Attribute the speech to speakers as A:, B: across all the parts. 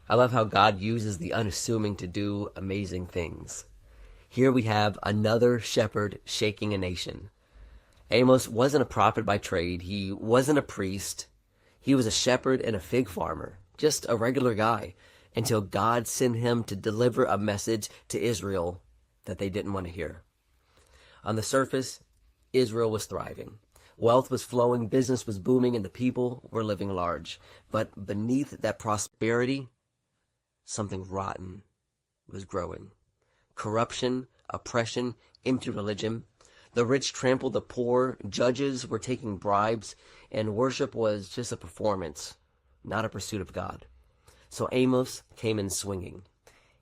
A: I love how God uses the unassuming to do amazing things. Here we have another shepherd shaking a nation. Amos wasn't a prophet by trade. He wasn't a priest. He was a shepherd and a fig farmer, just a regular guy, until God sent him to deliver a message to Israel that they didn't want to hear. On the surface, Israel was thriving. Wealth was flowing, business was booming, and the people were living large. But beneath that prosperity, something rotten was growing. Corruption, oppression, empty religion. The rich trampled the poor, judges were taking bribes, and worship was just a performance, not a pursuit of God. So Amos came in swinging.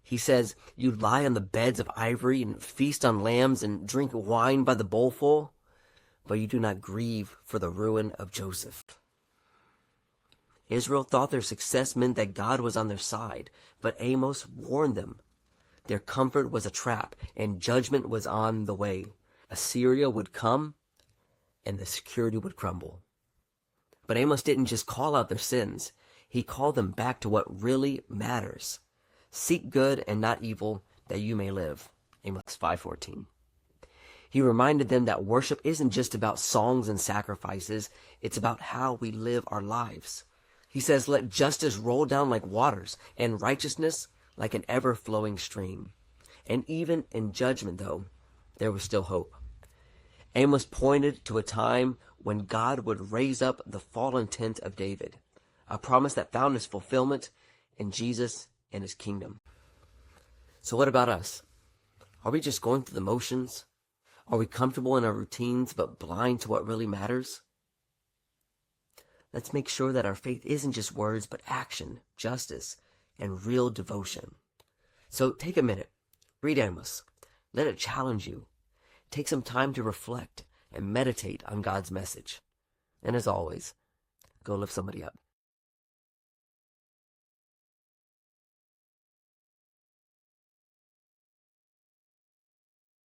A: He says, "You lie on the beds of ivory and feast on lambs and drink wine by the bowlful, but you do not grieve for the ruin of Joseph." Israel thought their success meant that God was on their side, but Amos warned them. Their comfort was a trap, and judgment was on the way. Assyria would come, and the security would crumble. But Amos didn't just call out their sins. He called them back to what really matters. Seek good and not evil, that you may live. Amos 5:14. He reminded them that worship isn't just about songs and sacrifices. It's about how we live our lives. He says, "Let justice roll down like waters, and righteousness like an ever-flowing stream." And even in judgment, though, there was still hope. Amos pointed to a time when God would raise up the fallen tent of David, a promise that found its fulfillment in Jesus and his kingdom. So what about us? Are we just going through the motions? Are we comfortable in our routines but blind to what really matters? Let's make sure that our faith isn't just words but action, justice, and real devotion. So take a minute, read Amos, let it challenge you. Take some time to reflect and meditate on God's message. And as always, go lift somebody up.